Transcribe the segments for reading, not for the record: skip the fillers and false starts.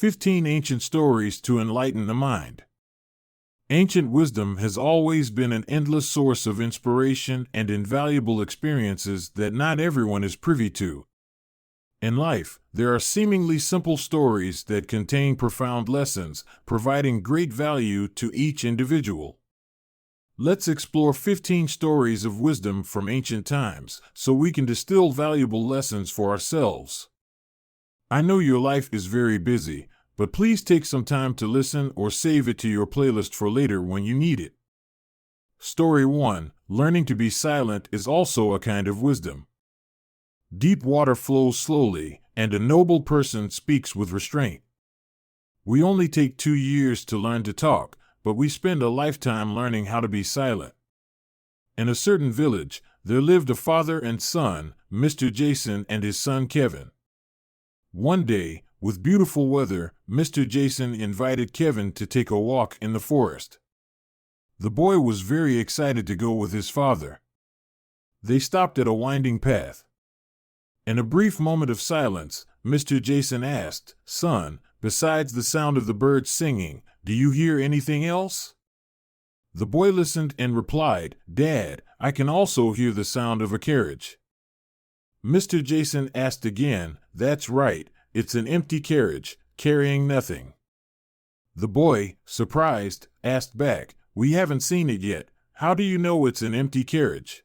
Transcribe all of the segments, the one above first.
15 Ancient Stories to Enlighten the Mind. Ancient wisdom has always been an endless source of inspiration and invaluable experiences that not everyone is privy to. In life, there are seemingly simple stories that contain profound lessons, providing great value to each individual. Let's explore 15 stories of wisdom from ancient times, so we can distill valuable lessons for ourselves. I know your life is very busy, but please take some time to listen or save it to your playlist for later when you need it. Story 1: Learning to be silent is also a kind of wisdom. Deep water flows slowly, and a noble person speaks with restraint. We only take 2 years to learn to talk, but we spend a lifetime learning how to be silent. In a certain village, there lived a father and son, Mr. Jason and his son Kevin. One day, with beautiful weather, Mr. Jason invited Kevin to take a walk in the forest. The boy was very excited to go with his father. They stopped at a winding path. In a brief moment of silence, Mr. Jason asked, "Son, besides the sound of the birds singing, do you hear anything else?" The boy listened and replied, "Dad, I can also hear the sound of a carriage." Mr. Jason asked again, "That's right, it's an empty carriage, carrying nothing." The boy, surprised, asked back, "We haven't seen it yet. How do you know it's an empty carriage?"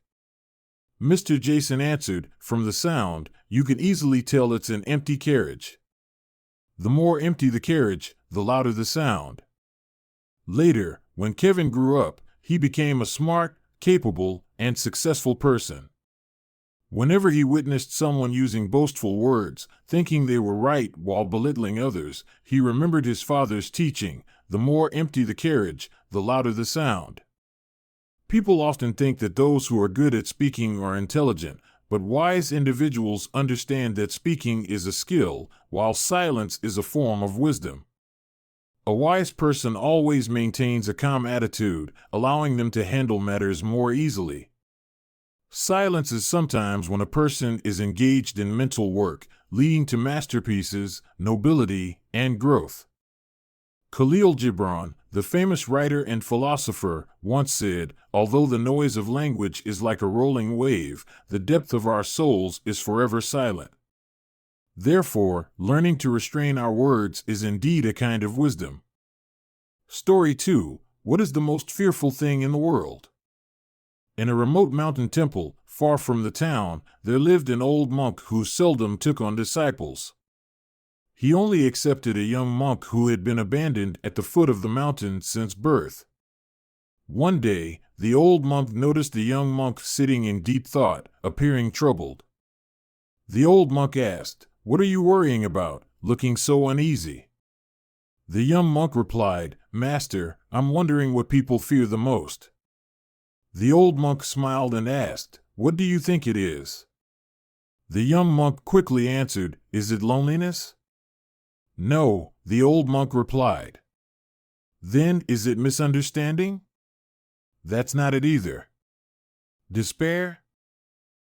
Mr. Jason answered, "From the sound, you can easily tell it's an empty carriage. The more empty the carriage, the louder the sound." Later, when Kevin grew up, he became a smart, capable, and successful person. Whenever he witnessed someone using boastful words, thinking they were right while belittling others, he remembered his father's teaching: the more empty the carriage, the louder the sound. People often think that those who are good at speaking are intelligent, but wise individuals understand that speaking is a skill, while silence is a form of wisdom. A wise person always maintains a calm attitude, allowing them to handle matters more easily. Silence is sometimes when a person is engaged in mental work, leading to masterpieces, nobility, and growth. Khalil Gibran, the famous writer and philosopher, once said, "Although the noise of language is like a rolling wave, the depth of our souls is forever silent." Therefore, learning to restrain our words is indeed a kind of wisdom. Story 2: What is the most fearful thing in the world? In a remote mountain temple, far from the town, there lived an old monk who seldom took on disciples. He only accepted a young monk who had been abandoned at the foot of the mountain since birth. One day, the old monk noticed the young monk sitting in deep thought, appearing troubled. The old monk asked, "What are you worrying about, looking so uneasy?" The young monk replied, "Master, I'm wondering what people fear the most." The old monk smiled and asked, "What do you think it is?" The young monk quickly answered, "Is it loneliness?" "No," the old monk replied. "Then is it misunderstanding?" "That's not it either." "Despair?"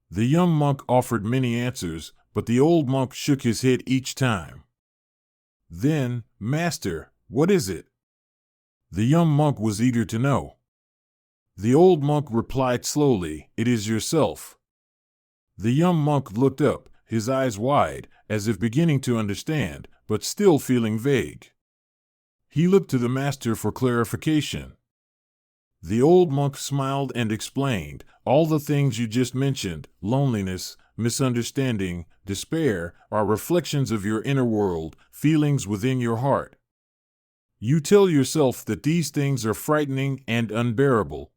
The young monk offered many answers, but the old monk shook his head each time. Then, "Master, what is it?" The young monk was eager to know. The old monk replied slowly, "It is yourself." The young monk looked up, his eyes wide, as if beginning to understand, but still feeling vague. He looked to the master for clarification. The old monk smiled and explained, "All the things you just mentioned, loneliness, misunderstanding, despair, are reflections of your inner world, feelings within your heart. You tell yourself that these things are frightening and unbearable.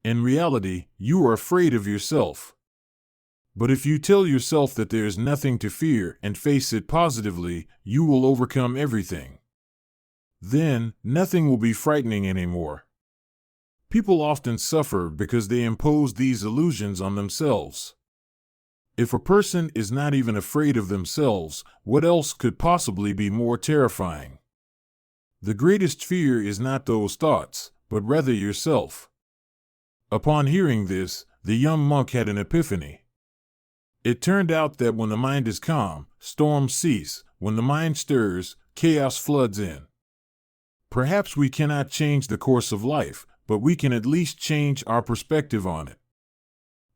In reality, you are afraid of yourself. But if you tell yourself that there is nothing to fear and face it positively, you will overcome everything. Then, nothing will be frightening anymore." People often suffer because they impose these illusions on themselves. If a person is not even afraid of themselves, what else could possibly be more terrifying? The greatest fear is not those thoughts, but rather yourself. Upon hearing this, the young monk had an epiphany. It turned out that when the mind is calm, storms cease, when the mind stirs, chaos floods in. Perhaps we cannot change the course of life, but we can at least change our perspective on it.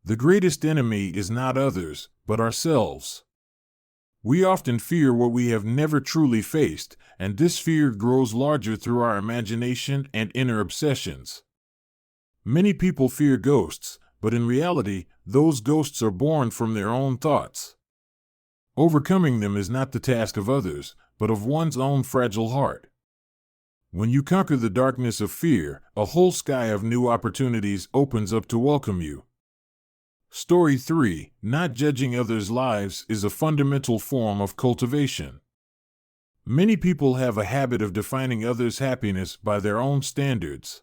The greatest enemy is not others, but ourselves. We often fear what we have never truly faced, and this fear grows larger through our imagination and inner obsessions. Many people fear ghosts, but in reality, those ghosts are born from their own thoughts. Overcoming them is not the task of others, but of one's own fragile heart. When you conquer the darkness of fear, a whole sky of new opportunities opens up to welcome you. Story 3: Not judging others' lives is a fundamental form of cultivation. Many people have a habit of defining others' happiness by their own standards.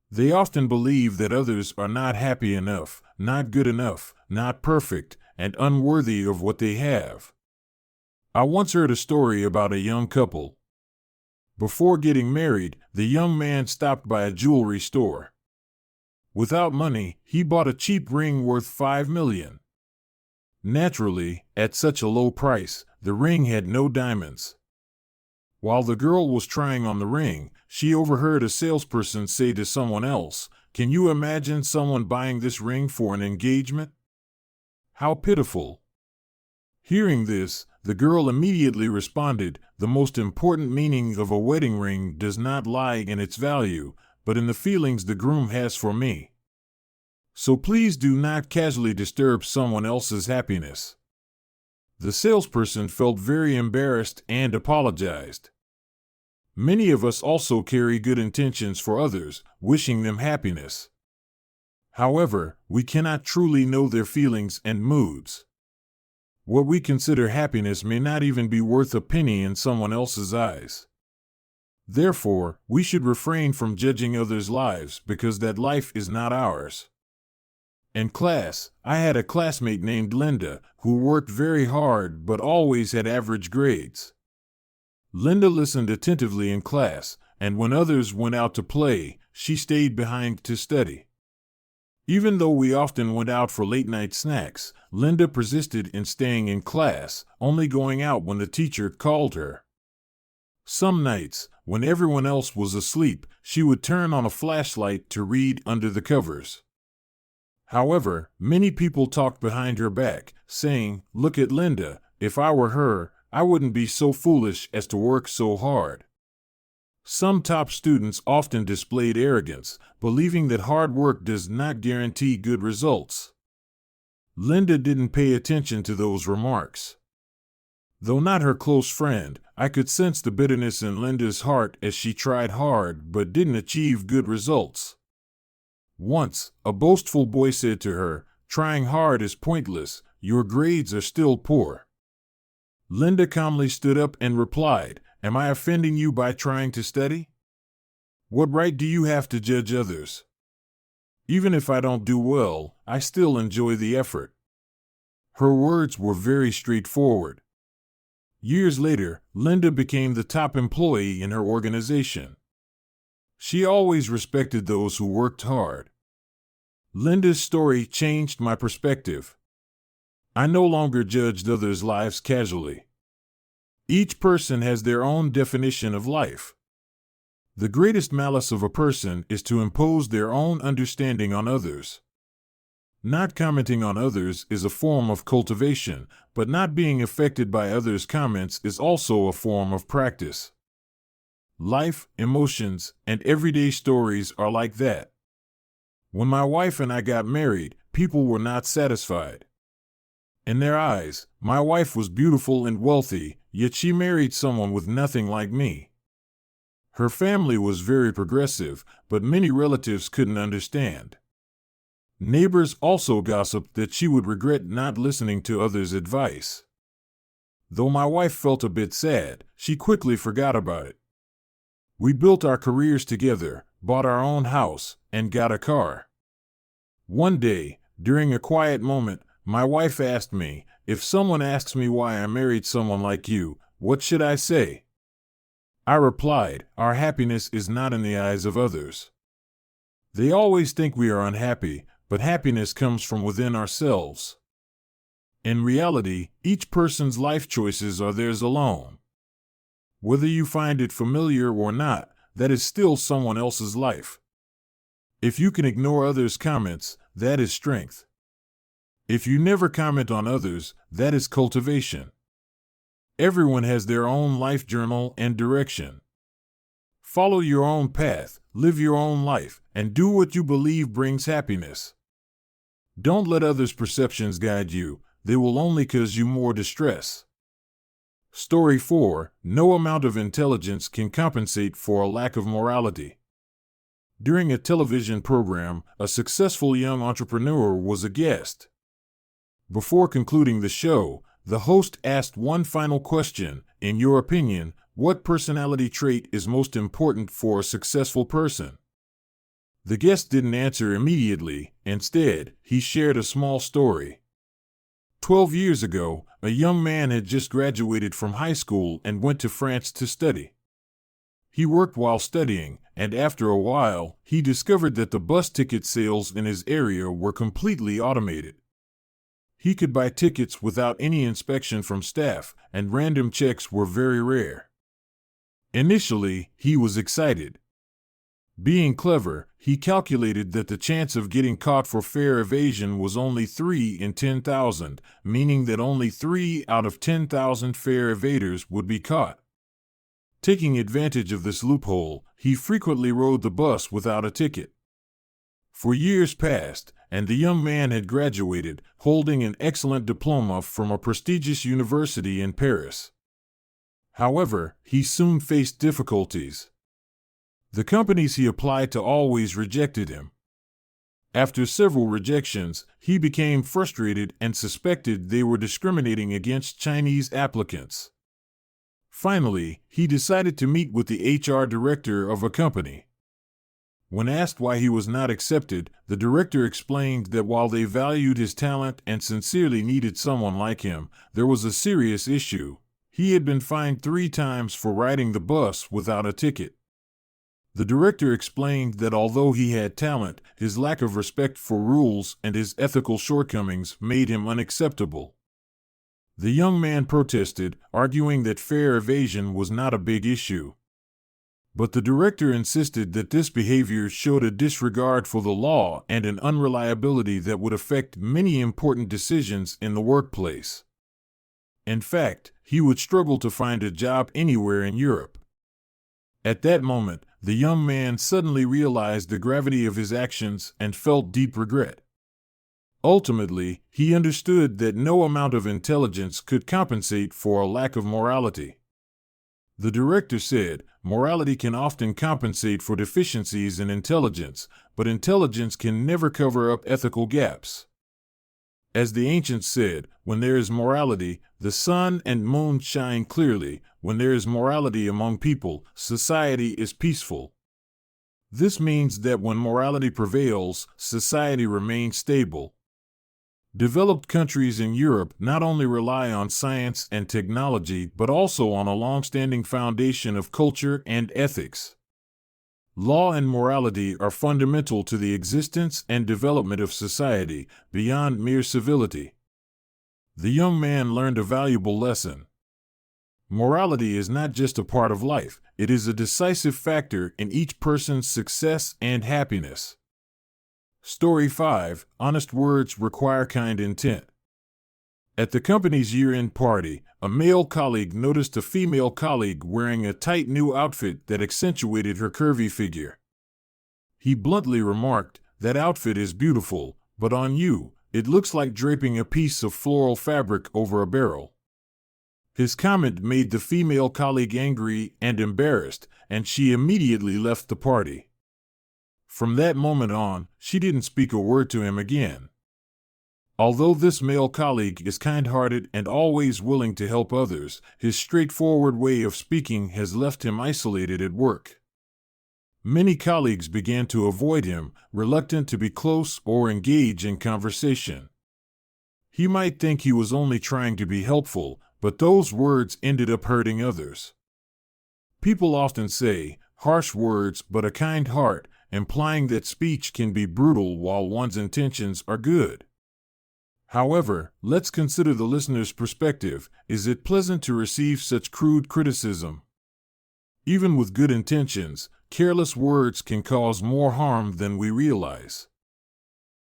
They often believe that others are not happy enough, not good enough, not perfect, and unworthy of what they have. I once heard a story about a young couple. Before getting married, the young man stopped by a jewelry store. Without money, he bought a cheap ring worth $5 million. Naturally, at such a low price, the ring had no diamonds. While the girl was trying on the ring, she overheard a salesperson say to someone else, "Can you imagine someone buying this ring for an engagement? How pitiful." Hearing this, the girl immediately responded, "The most important meaning of a wedding ring does not lie in its value, but in the feelings the groom has for me. So please do not casually disturb someone else's happiness." The salesperson felt very embarrassed and apologized. Many of us also carry good intentions for others, wishing them happiness. However, we cannot truly know their feelings and moods. What we consider happiness may not even be worth a penny in someone else's eyes. Therefore, we should refrain from judging others' lives because that life is not ours. In class, I had a classmate named Linda who worked very hard but always had average grades. Linda listened attentively in class, and when others went out to play, she stayed behind to study. Even though we often went out for late-night snacks, Linda persisted in staying in class, only going out when the teacher called her. Some nights, when everyone else was asleep, she would turn on a flashlight to read under the covers. However, many people talked behind her back, saying, "Look at Linda, if I were her, I wouldn't be so foolish as to work so hard." Some top students often displayed arrogance, believing that hard work does not guarantee good results. Linda didn't pay attention to those remarks. Though not her close friend, I could sense the bitterness in Linda's heart as she tried hard but didn't achieve good results. Once, a boastful boy said to her, "Trying hard is pointless, your grades are still poor." Linda calmly stood up and replied, "Am I offending you by trying to study? What right do you have to judge others? Even if I don't do well, I still enjoy the effort." Her words were very straightforward. Years later, Linda became the top employee in her organization. She always respected those who worked hard. Linda's story changed my perspective. I no longer judged others' lives casually. Each person has their own definition of life. The greatest malice of a person is to impose their own understanding on others. Not commenting on others is a form of cultivation, but not being affected by others' comments is also a form of practice. Life, emotions, and everyday stories are like that. When my wife and I got married, people were not satisfied. In their eyes, my wife was beautiful and wealthy, yet she married someone with nothing like me. Her family was very progressive, but many relatives couldn't understand. Neighbors also gossiped that she would regret not listening to others' advice. Though my wife felt a bit sad, she quickly forgot about it. We built our careers together, bought our own house, and got a car. One day, during a quiet moment, my wife asked me, "If someone asks me why I married someone like you, what should I say?" I replied, "Our happiness is not in the eyes of others. They always think we are unhappy, but happiness comes from within ourselves." In reality, each person's life choices are theirs alone. Whether you find it familiar or not, that is still someone else's life. If you can ignore others' comments, that is strength. If you never comment on others, that is cultivation. Everyone has their own life journal and direction. Follow your own path, live your own life, and do what you believe brings happiness. Don't let others' perceptions guide you, they will only cause you more distress. Story 4: No amount of intelligence can compensate for a lack of morality. During a television program, a successful young entrepreneur was a guest. Before concluding the show, the host asked one final question: in your opinion, what personality trait is most important for a successful person? The guest didn't answer immediately. Instead, he shared a small story. 12 years ago, a young man had just graduated from high school and went to France to study. He worked while studying, and after a while, he discovered that the bus ticket sales in his area were completely automated. He could buy tickets without any inspection from staff, and random checks were very rare. Initially, he was excited. Being clever, he calculated that the chance of getting caught for fare evasion was only 3 in 10,000, meaning that only 3 out of 10,000 fare evaders would be caught. Taking advantage of this loophole, he frequently rode the bus without a ticket. For years passed, and the young man had graduated, holding an excellent diploma from a prestigious university in Paris. However, he soon faced difficulties. The companies he applied to always rejected him. After several rejections, he became frustrated and suspected they were discriminating against Chinese applicants. Finally, he decided to meet with the HR director of a company. When asked why he was not accepted, the director explained that while they valued his talent and sincerely needed someone like him, there was a serious issue. He had been fined 3 times for riding the bus without a ticket. The director explained that although he had talent, his lack of respect for rules and his ethical shortcomings made him unacceptable. The young man protested, arguing that fare evasion was not a big issue. But the director insisted that this behavior showed a disregard for the law and an unreliability that would affect many important decisions in the workplace. In fact, he would struggle to find a job anywhere in Europe. At that moment, the young man suddenly realized the gravity of his actions and felt deep regret. Ultimately, he understood that no amount of intelligence could compensate for a lack of morality. The director said, "Morality can often compensate for deficiencies in intelligence, but intelligence can never cover up ethical gaps." As the ancients said, when there is morality, the sun and moon shine clearly. When there is morality among people, society is peaceful. This means that when morality prevails, society remains stable. Developed countries in Europe not only rely on science and technology but also on a long-standing foundation of culture and ethics. Law and morality are fundamental to the existence and development of society, beyond mere civility. The young man learned a valuable lesson. Morality is not just a part of life, it is a decisive factor in each person's success and happiness. Story 5: Honest words require kind intent. At the company's year-end party, a male colleague noticed a female colleague wearing a tight new outfit that accentuated her curvy figure. He bluntly remarked, "That outfit is beautiful, but on you, it looks like draping a piece of floral fabric over a barrel." His comment made the female colleague angry and embarrassed, and she immediately left the party. From that moment on, she didn't speak a word to him again. Although this male colleague is kind-hearted and always willing to help others, his straightforward way of speaking has left him isolated at work. Many colleagues began to avoid him, reluctant to be close or engage in conversation. He might think he was only trying to be helpful, but those words ended up hurting others. People often say, "Harsh words but a kind heart," implying that speech can be brutal while one's intentions are good. However, let's consider the listener's perspective. Is it pleasant to receive such crude criticism? Even with good intentions, careless words can cause more harm than we realize.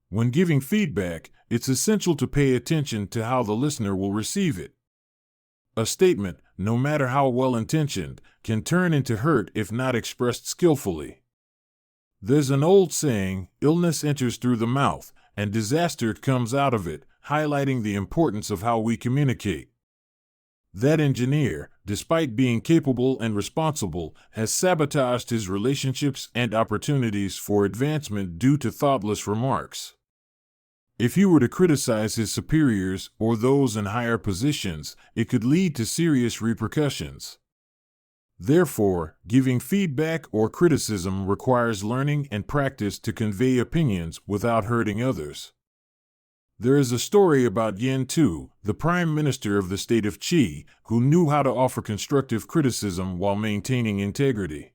When giving feedback, it's essential to pay attention to how the listener will receive it. A statement, no matter how well-intentioned, can turn into hurt if not expressed skillfully. There's an old saying, illness enters through the mouth, and disaster comes out of it, highlighting the importance of how we communicate. That engineer, despite being capable and responsible, has sabotaged his relationships and opportunities for advancement due to thoughtless remarks. If he were to criticize his superiors or those in higher positions, it could lead to serious repercussions. Therefore, giving feedback or criticism requires learning and practice to convey opinions without hurting others. There is a story about Yen Tu, the Prime Minister of the state of Qi, who knew how to offer constructive criticism while maintaining integrity.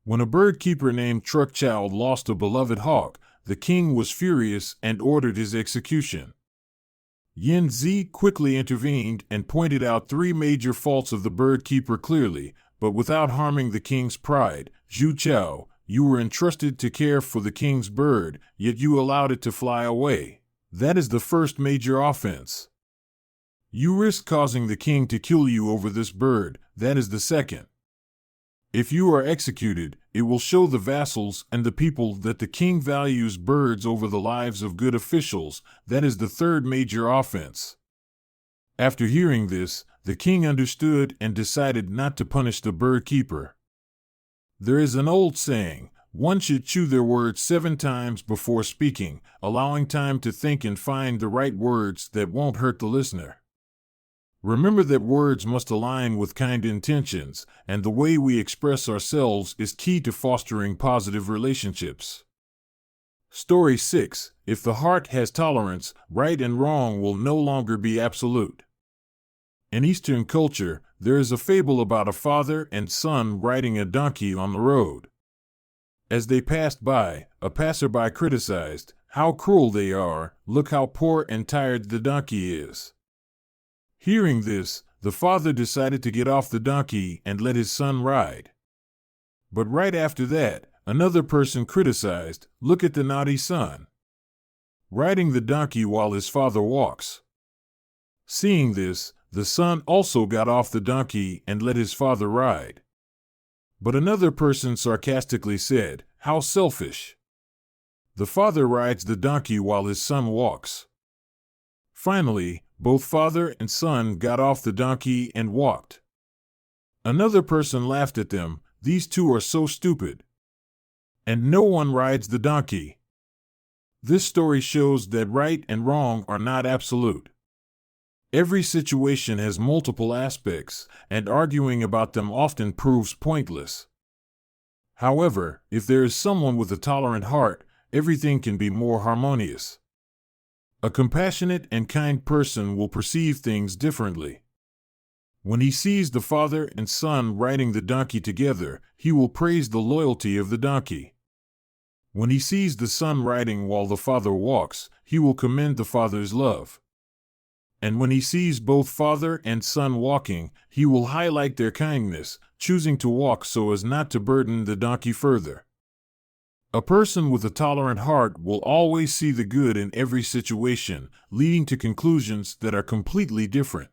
When a bird keeper named Truck Child lost a beloved hawk, the king was furious and ordered his execution. Yen Zi quickly intervened and pointed out 3 major faults of the bird keeper clearly, but without harming the king's pride. Zhu Chao, you were entrusted to care for the king's bird, yet you allowed it to fly away. That is the first major offense. You risk causing the king to kill you over this bird. That is the second. If you are executed, it will show the vassals and the people that the king values birds over the lives of good officials. That is the third major offense. After hearing this, the king understood and decided not to punish the bird keeper. There is an old saying, one should chew their words 7 times before speaking, allowing time to think and find the right words that won't hurt the listener. Remember that words must align with kind intentions, and the way we express ourselves is key to fostering positive relationships. Story 6. If the heart has tolerance, right and wrong will no longer be absolute. In Eastern culture, there is a fable about a father and son riding a donkey on the road. As they passed by, a passerby criticized, "How cruel they are, look how poor and tired the donkey is." Hearing this, the father decided to get off the donkey and let his son ride. But right after that, another person criticized, "Look at the naughty son, riding the donkey while his father walks." Seeing this, the son also got off the donkey and let his father ride. But another person sarcastically said, "How selfish. The father rides the donkey while his son walks." Finally, both father and son got off the donkey and walked. Another person laughed at them, "These two are so stupid. And no one rides the donkey." This story shows that right and wrong are not absolute. Every situation has multiple aspects, and arguing about them often proves pointless. However, if there is someone with a tolerant heart, everything can be more harmonious. A compassionate and kind person will perceive things differently. When he sees the father and son riding the donkey together, he will praise the loyalty of the donkey. When he sees the son riding while the father walks, he will commend the father's love. And when he sees both father and son walking, he will highlight their kindness, choosing to walk so as not to burden the donkey further. A person with a tolerant heart will always see the good in every situation, leading to conclusions that are completely different.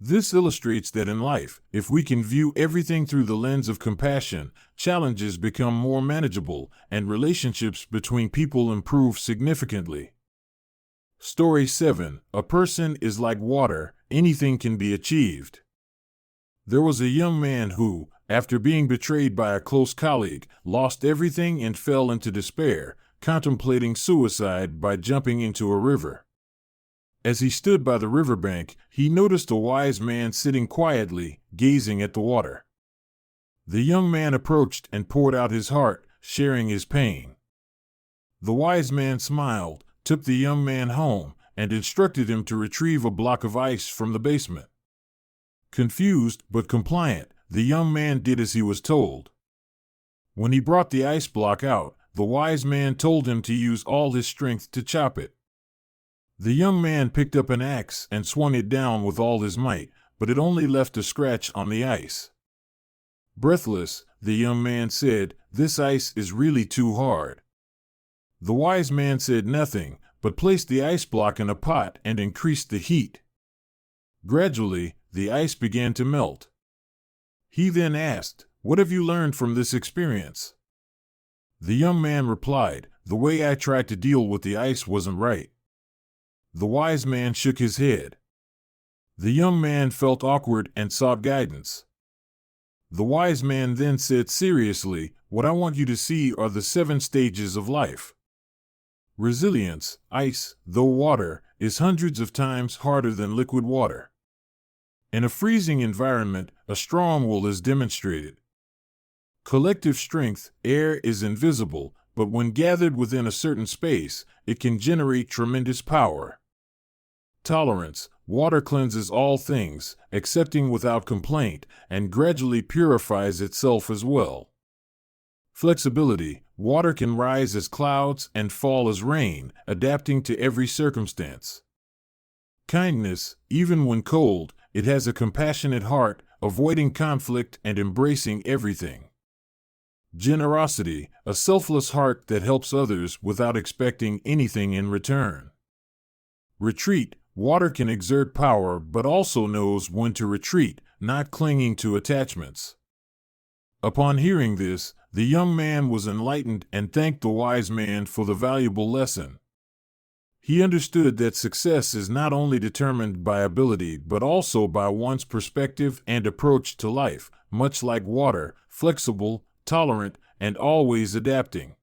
This illustrates that in life, if we can view everything through the lens of compassion, challenges become more manageable, and relationships between people improve significantly. Story 7. A person is like water, anything can be achieved. There was a young man who, after being betrayed by a close colleague, lost everything and fell into despair, contemplating suicide by jumping into a river. As he stood by the riverbank, he noticed a wise man sitting quietly, gazing at the water. The young man approached and poured out his heart, sharing his pain. The wise man smiled, took the young man home, and instructed him to retrieve a block of ice from the basement. Confused but compliant, the young man did as he was told. When he brought the ice block out, the wise man told him to use all his strength to chop it. The young man picked up an axe and swung it down with all his might, but it only left a scratch on the ice. Breathless, the young man said, "This ice is really too hard." The wise man said nothing, but placed the ice block in a pot and increased the heat. Gradually, the ice began to melt. He then asked, "What have you learned from this experience?" The young man replied, "The way I tried to deal with the ice wasn't right." The wise man shook his head. The young man felt awkward and sought guidance. The wise man then said seriously, "What I want you to see are the 7 stages of life. Resilience, ice, though water, is hundreds of times harder than liquid water. In a freezing environment, a strong will is demonstrated. Collective strength, air, is invisible, but when gathered within a certain space, it can generate tremendous power. Tolerance, water cleanses all things, accepting without complaint, and gradually purifies itself as well. Flexibility, water can rise as clouds and fall as rain, adapting to every circumstance. Kindness, even when cold, it has a compassionate heart, avoiding conflict and embracing everything. Generosity, a selfless heart that helps others without expecting anything in return. Retreat, water can exert power but also knows when to retreat, not clinging to attachments. Upon hearing this, the young man was enlightened and thanked the wise man for the valuable lesson. He understood that success is not only determined by ability but also by one's perspective and approach to life, much like water, flexible, tolerant, and always adapting.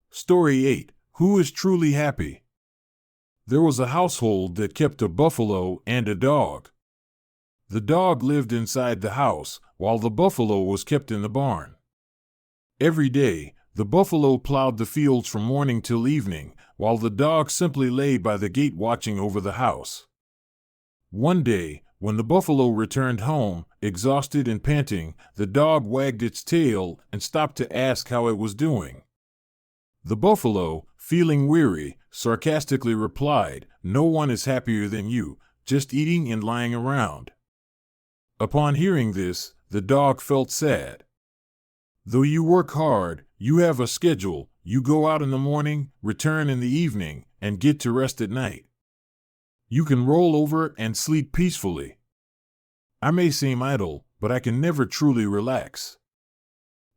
Story 8. Who is truly happy? There was a household that kept a buffalo and a dog. The dog lived inside the house, while the buffalo was kept in the barn. Every day, the buffalo plowed the fields from morning till evening, while the dog simply lay by the gate watching over the house. One day, when the buffalo returned home, exhausted and panting, the dog wagged its tail and stopped to ask how it was doing. The buffalo, feeling weary, sarcastically replied, "No one is happier than you, just eating and lying around." Upon hearing this, the dog felt sad. "Though you work hard, you have a schedule, you go out in the morning, return in the evening, and get to rest at night. You can roll over and sleep peacefully. I may seem idle, but I can never truly relax.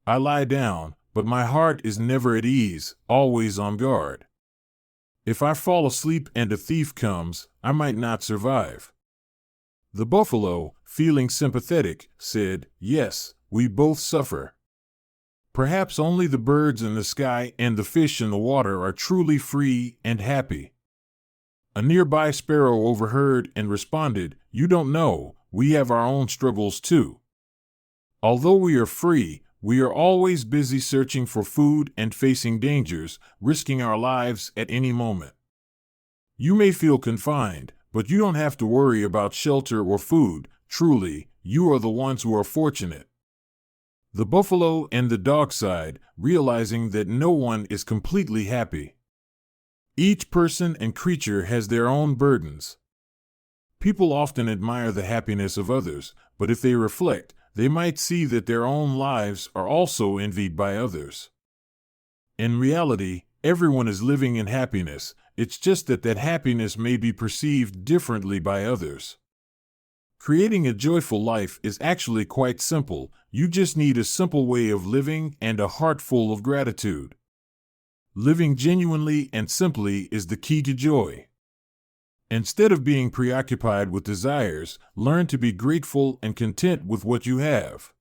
I lie down, but my heart is never at ease, always on guard. If I fall asleep and a thief comes, I might not survive." The buffalo, feeling sympathetic, said, "Yes, we both suffer. Perhaps only the birds in the sky and the fish in the water are truly free and happy." A nearby sparrow overheard and responded, "You don't know, we have our own struggles too. Although we are free, we are always busy searching for food and facing dangers, risking our lives at any moment. You may feel confined, but you don't have to worry about shelter or food. Truly, you are the ones who are fortunate." The buffalo and the dog sighed, realizing that no one is completely happy. Each person and creature has their own burdens. People often admire the happiness of others, but if they reflect, they might see that their own lives are also envied by others. In reality, everyone is living in happiness, it's just that happiness may be perceived differently by others. Creating a joyful life is actually quite simple. You just need a simple way of living and a heart full of gratitude. Living genuinely and simply is the key to joy. Instead of being preoccupied with desires, learn to be grateful and content with what you have.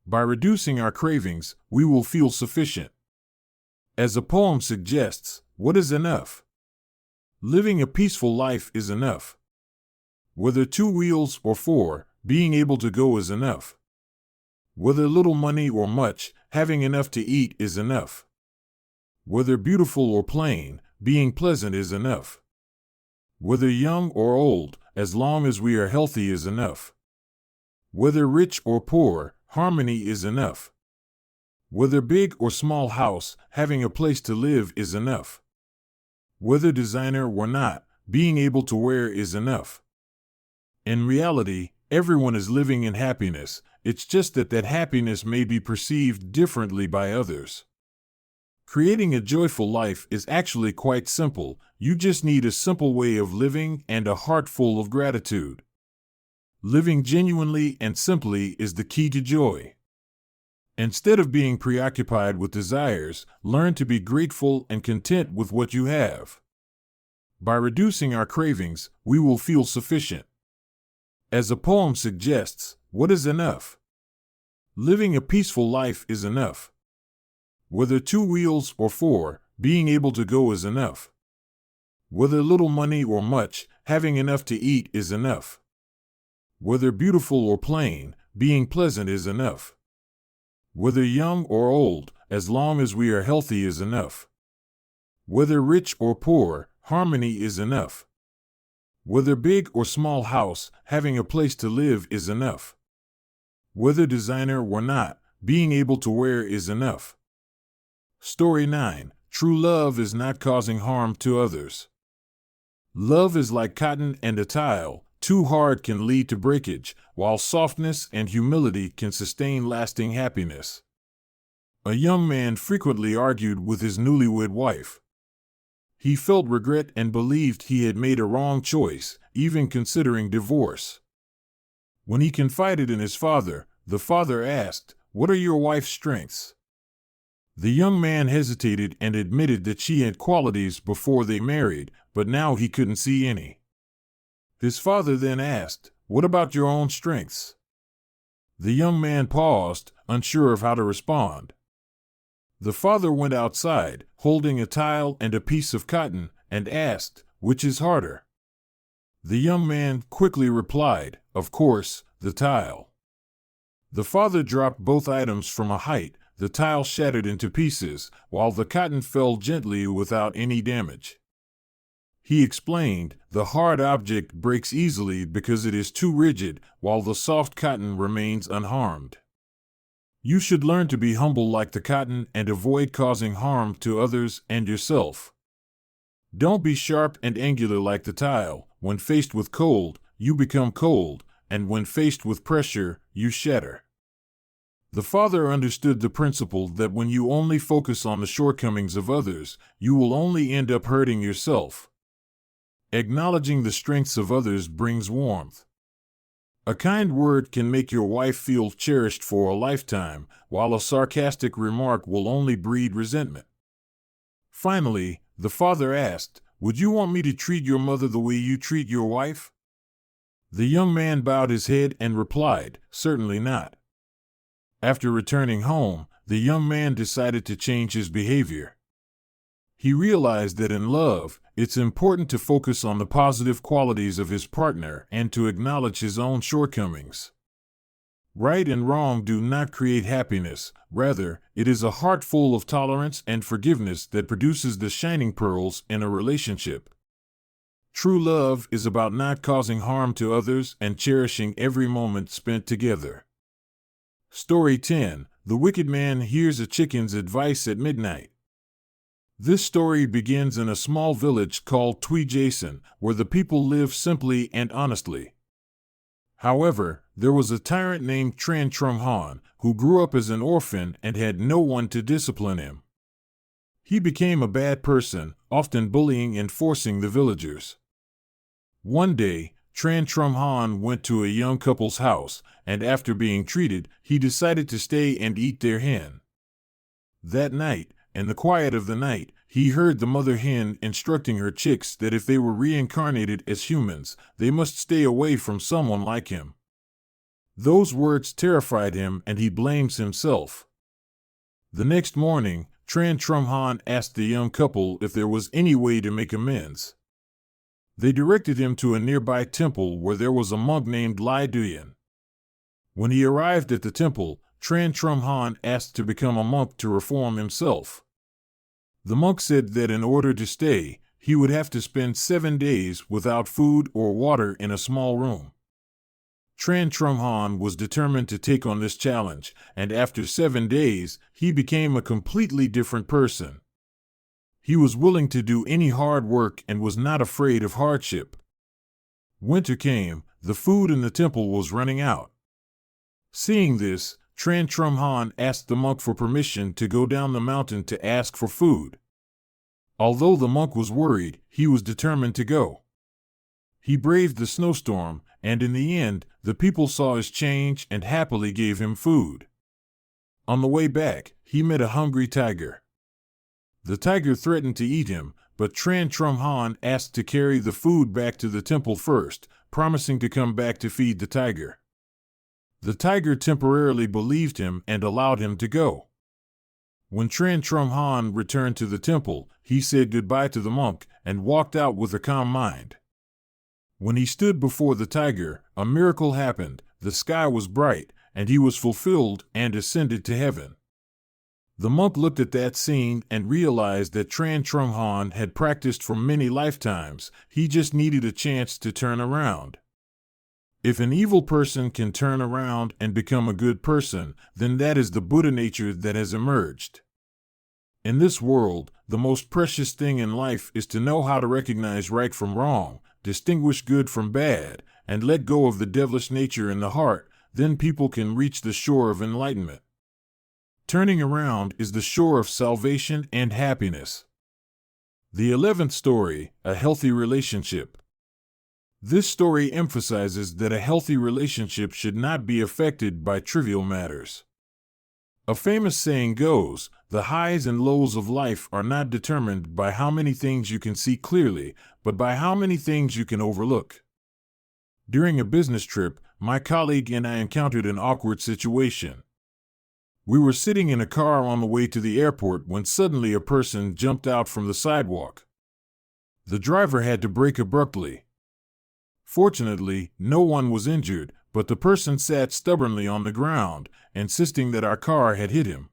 By reducing our cravings, we will feel sufficient. As a poem suggests, what is enough? Living a peaceful life is enough. Whether 2 wheels or 4, being able to go is enough. Whether little money or much, having enough to eat is enough. Whether beautiful or plain, being pleasant is enough. Whether young or old, as long as we are healthy is enough. Whether rich or poor, harmony is enough. Whether big or small house, having a place to live is enough. Whether designer or not, being able to wear is enough. In reality, everyone is living in happiness. It's just that happiness may be perceived differently by others. Creating a joyful life is actually quite simple. You just need a simple way of living and a heart full of gratitude. Living genuinely and simply is the key to joy. Instead of being preoccupied with desires, learn to be grateful and content with what you have. By reducing our cravings, we will feel sufficient. As a poem suggests, what is enough? Living a peaceful life is enough. Whether 2 wheels or 4, being able to go is enough. Whether little money or much, having enough to eat is enough. Whether beautiful or plain, being pleasant is enough. Whether young or old, as long as we are healthy is enough. Whether rich or poor, harmony is enough. Whether big or small house, having a place to live is enough. Whether designer or not, being able to wear is enough. Story 9. True love is not causing harm to others. Love is like cotton and a tile. Too hard can lead to breakage, while softness and humility can sustain lasting happiness. A young man frequently argued with his newlywed wife. He felt regret and believed he had made a wrong choice, even considering divorce. When he confided in his father, the father asked, "What are your wife's strengths?" The young man hesitated and admitted that she had qualities before they married, but now he couldn't see any. His father then asked, "What about your own strengths?" The young man paused, unsure of how to respond. The father went outside, holding a tile and a piece of cotton, and asked, "Which is harder?" The young man quickly replied, "Of course, the tile." The father dropped both items from a height. The tile shattered into pieces, while the cotton fell gently without any damage. He explained, "The hard object breaks easily because it is too rigid, while the soft cotton remains unharmed." You should learn to be humble like the cotton and avoid causing harm to others and yourself. Don't be sharp and angular like the tile. When faced with cold, you become cold, and when faced with pressure, you shatter. The father understood the principle that when you only focus on the shortcomings of others, you will only end up hurting yourself. Acknowledging the strengths of others brings warmth. A kind word can make your wife feel cherished for a lifetime, while a sarcastic remark will only breed resentment. Finally, the father asked, "Would you want me to treat your mother the way you treat your wife?" The young man bowed his head and replied, "Certainly not." After returning home, the young man decided to change his behavior. He realized that in love, it's important to focus on the positive qualities of his partner and to acknowledge his own shortcomings. Right and wrong do not create happiness. Rather, it is a heart full of tolerance and forgiveness that produces the shining pearls in a relationship. True love is about not causing harm to others and cherishing every moment spent together. Story 10. The wicked man hears a chicken's advice at midnight. This story begins in a small village called Jason, where the people live simply and honestly. However, there was a tyrant named Han, who grew up as an orphan and had no one to discipline him. He became a bad person, often bullying and forcing the villagers. One day, Han went to a young couple's house, and after being treated, he decided to stay and eat their hen. That night, in the quiet of the night, he heard the mother hen instructing her chicks that if they were reincarnated as humans, they must stay away from someone like him. Those words terrified him and he blames himself. The next morning, Han asked the young couple if there was any way to make amends. They directed him to a nearby temple where there was a monk named Lai Duyan. When he arrived at the temple, Han asked to become a monk to reform himself. The monk said that in order to stay, he would have to spend 7 days without food or water in a small room. Han was determined to take on this challenge, and after 7 days, he became a completely different person. He was willing to do any hard work and was not afraid of hardship. Winter came, the food in the temple was running out. Seeing this, Tran Trum Han asked the monk for permission to go down the mountain to ask for food. Although the monk was worried, he was determined to go. He braved the snowstorm, and in the end, the people saw his change and happily gave him food. On the way back, he met a hungry tiger. The tiger threatened to eat him, but Tran Trum Han asked to carry the food back to the temple first, promising to come back to feed the tiger. The tiger temporarily believed him and allowed him to go. When Tran Trum Han returned to the temple, he said goodbye to the monk and walked out with a calm mind. When he stood before the tiger, a miracle happened. The sky was bright, and he was fulfilled and ascended to heaven. The monk looked at that scene and realized that Tran Trum Han had practiced for many lifetimes. He just needed a chance to turn around. If an evil person can turn around and become a good person, then that is the Buddha nature that has emerged. In this world, the most precious thing in life is to know how to recognize right from wrong, distinguish good from bad, and let go of the devilish nature in the heart. Then people can reach the shore of enlightenment. Turning around is the shore of salvation and happiness. The 11th story, a healthy relationship. This story emphasizes that a healthy relationship should not be affected by trivial matters. A famous saying goes, the highs and lows of life are not determined by how many things you can see clearly, but by how many things you can overlook. During a business trip, my colleague and I encountered an awkward situation. We were sitting in a car on the way to the airport when suddenly a person jumped out from the sidewalk. The driver had to brake abruptly. Fortunately, no one was injured, but the person sat stubbornly on the ground, insisting that our car had hit him.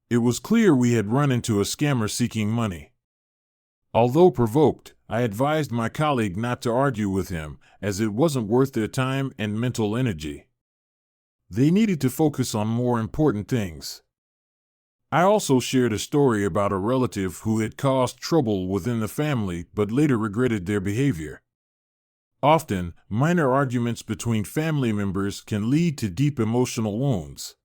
It was clear we had run into a scammer seeking money. Although provoked, I advised my colleague not to argue with him, as it wasn't worth their time and mental energy. They needed to focus on more important things. I also shared a story about a relative who had caused trouble within the family but later regretted their behavior. Often, minor arguments between family members can lead to deep emotional wounds.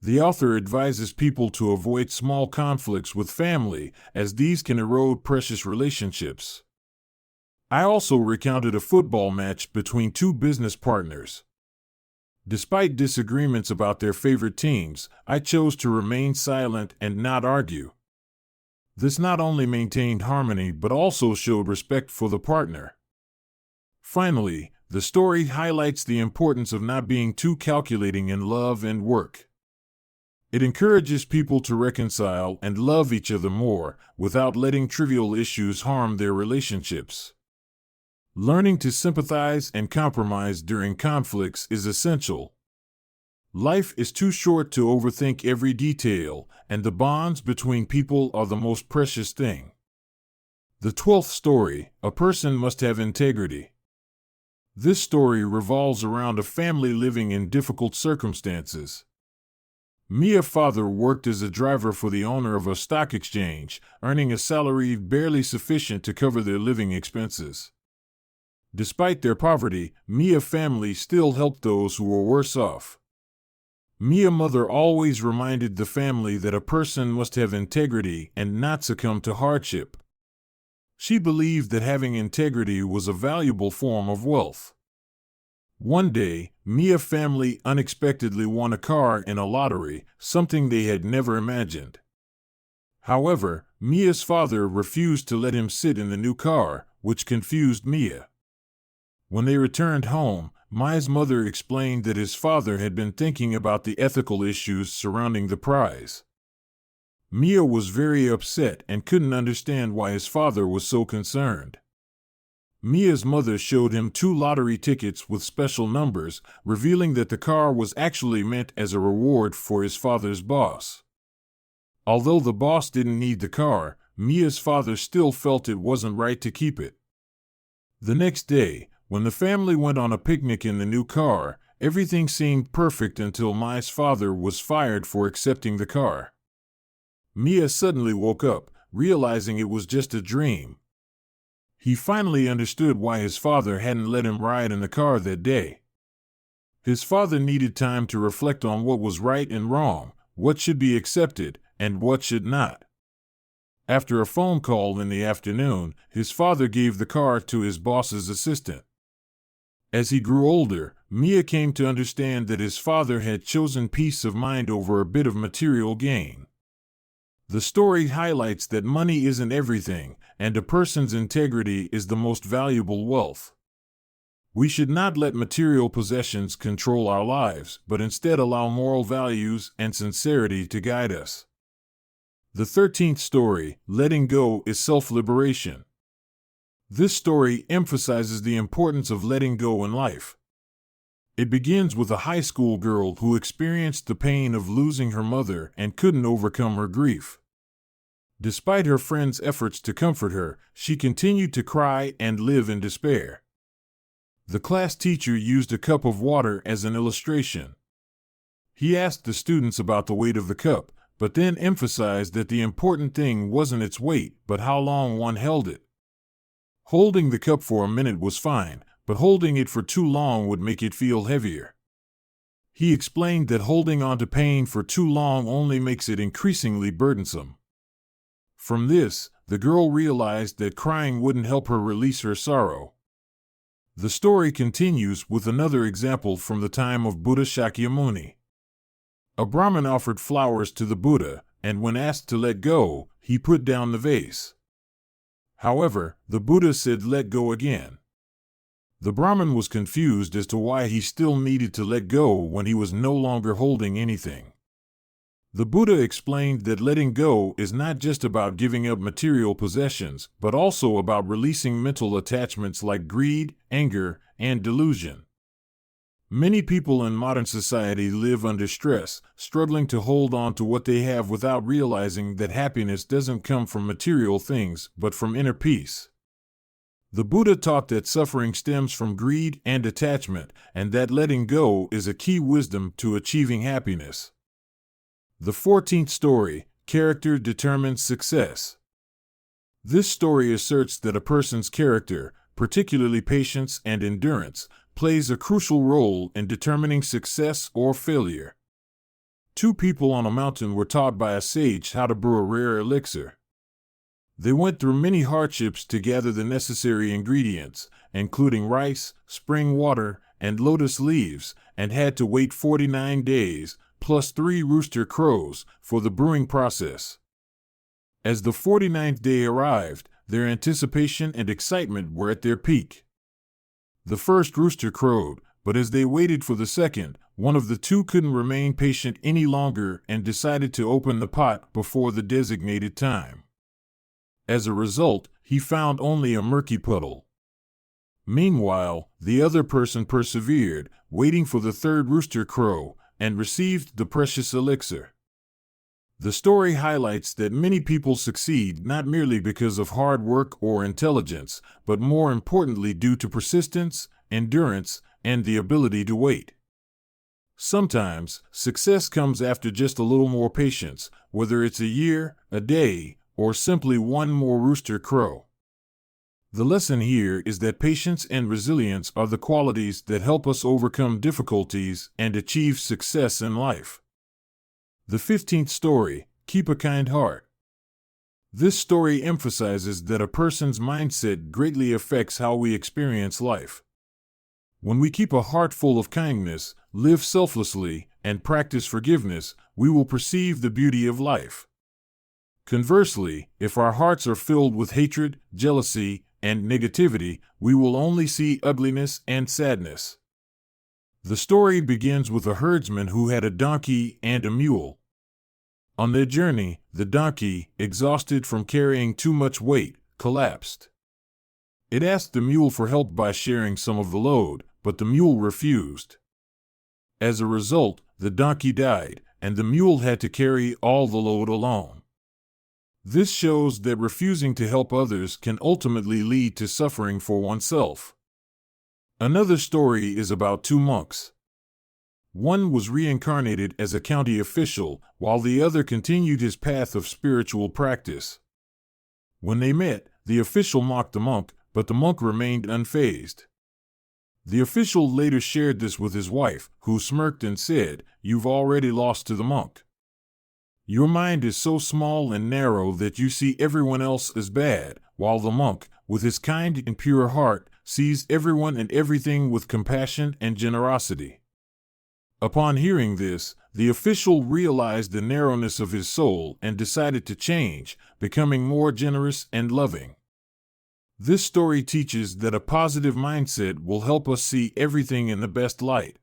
The author advises people to avoid small conflicts with family, as these can erode precious relationships. I also recounted a football match between two business partners. Despite disagreements about their favorite teams, I chose to remain silent and not argue. This not only maintained harmony but also showed respect for the partner. Finally, the story highlights the importance of not being too calculating in love and work. It encourages people to reconcile and love each other more, without letting trivial issues harm their relationships. Learning to sympathize and compromise during conflicts is essential. Life is too short to overthink every detail, and the bonds between people are the most precious thing. The 12th story, a person must have integrity. This story revolves around a family living in difficult circumstances. Mia's father worked as a driver for the owner of a stock exchange, earning a salary barely sufficient to cover their living expenses. Despite their poverty, Mia's family still helped those who were worse off. Mia's mother always reminded the family that a person must have integrity and not succumb to hardship. She believed that having integrity was a valuable form of wealth. One day, Mia's family unexpectedly won a car in a lottery, something they had never imagined. However, Mia's father refused to let him sit in the new car, which confused Mia. When they returned home, Mia's mother explained that his father had been thinking about the ethical issues surrounding the prize. Mia was very upset and couldn't understand why his father was so concerned. Mia's mother showed him 2 lottery tickets with special numbers, revealing that the car was actually meant as a reward for his father's boss. Although the boss didn't need the car, Mia's father still felt it wasn't right to keep it. The next day, when the family went on a picnic in the new car, everything seemed perfect until Mia's father was fired for accepting the car. Mia suddenly woke up, realizing it was just a dream. He finally understood why his father hadn't let him ride in the car that day. His father needed time to reflect on what was right and wrong, what should be accepted, and what should not. After a phone call in the afternoon, his father gave the car to his boss's assistant. As he grew older, Mia came to understand that his father had chosen peace of mind over a bit of material gain. The story highlights that money isn't everything, and a person's integrity is the most valuable wealth. We should not let material possessions control our lives, but instead allow moral values and sincerity to guide us. The 13th story, Letting Go, is self-liberation. This story emphasizes the importance of letting go in life. It begins with a high school girl who experienced the pain of losing her mother and couldn't overcome her grief. Despite her friends' efforts to comfort her, she continued to cry and live in despair. The class teacher used a cup of water as an illustration. He asked the students about the weight of the cup, but then emphasized that the important thing wasn't its weight, but how long one held it. Holding the cup for a minute was fine, but holding it for too long would make it feel heavier. He explained that holding on to pain for too long only makes it increasingly burdensome. From this, the girl realized that crying wouldn't help her release her sorrow. The story continues with another example from the time of Buddha Shakyamuni. A Brahmin offered flowers to the Buddha, and when asked to let go, he put down the vase. However, the Buddha said, "Let go again." The Brahmin was confused as to why he still needed to let go when he was no longer holding anything. The Buddha explained that letting go is not just about giving up material possessions, but also about releasing mental attachments like greed, anger, and delusion. Many people in modern society live under stress, struggling to hold on to what they have without realizing that happiness doesn't come from material things, but from inner peace. The Buddha taught that suffering stems from greed and attachment, and that letting go is a key wisdom to achieving happiness. The 14th story, Character Determines Success. This story asserts that a person's character, particularly patience and endurance, plays a crucial role in determining success or failure. Two people on a mountain were taught by a sage how to brew a rare elixir. They went through many hardships to gather the necessary ingredients, including rice, spring water, and lotus leaves, and had to wait 49 days, plus 3 rooster crows, for the brewing process. As the 49th day arrived, their anticipation and excitement were at their peak. The first rooster crowed, but as they waited for the second, one of the two couldn't remain patient any longer and decided to open the pot before the designated time. As a result, he found only a murky puddle. Meanwhile, the other person persevered, waiting for the third rooster crow, and received the precious elixir. The story highlights that many people succeed not merely because of hard work or intelligence, but more importantly due to persistence, endurance, and the ability to wait. Sometimes, success comes after just a little more patience, whether it's a year, a day, or simply one more rooster crow. The lesson here is that patience and resilience are the qualities that help us overcome difficulties and achieve success in life. The 15th story, Keep a Kind Heart. This story emphasizes that a person's mindset greatly affects how we experience life. When we keep a heart full of kindness, live selflessly, and practice forgiveness, we will perceive the beauty of life. Conversely, if our hearts are filled with hatred, jealousy, and negativity, we will only see ugliness and sadness. The story begins with a herdsman who had a donkey and a mule. On their journey, the donkey, exhausted from carrying too much weight, collapsed. It asked the mule for help by sharing some of the load, but the mule refused. As a result, the donkey died, and the mule had to carry all the load alone. This shows that refusing to help others can ultimately lead to suffering for oneself. Another story is about two monks. One was reincarnated as a county official, while the other continued his path of spiritual practice. When they met, the official mocked the monk, but the monk remained unfazed. The official later shared this with his wife, who smirked and said, "You've already lost to the monk. Your mind is so small and narrow that you see everyone else as bad, while the monk, with his kind and pure heart, sees everyone and everything with compassion and generosity." Upon hearing this, the official realized the narrowness of his soul and decided to change, becoming more generous and loving. This story teaches that a positive mindset will help us see everything in the best light.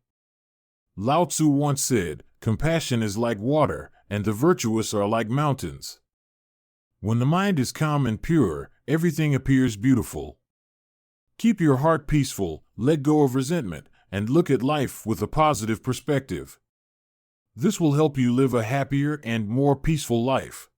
Lao Tzu once said, "Compassion is like water, and the virtuous are like mountains." When the mind is calm and pure, everything appears beautiful. Keep your heart peaceful, let go of resentment, and look at life with a positive perspective. This will help you live a happier and more peaceful life.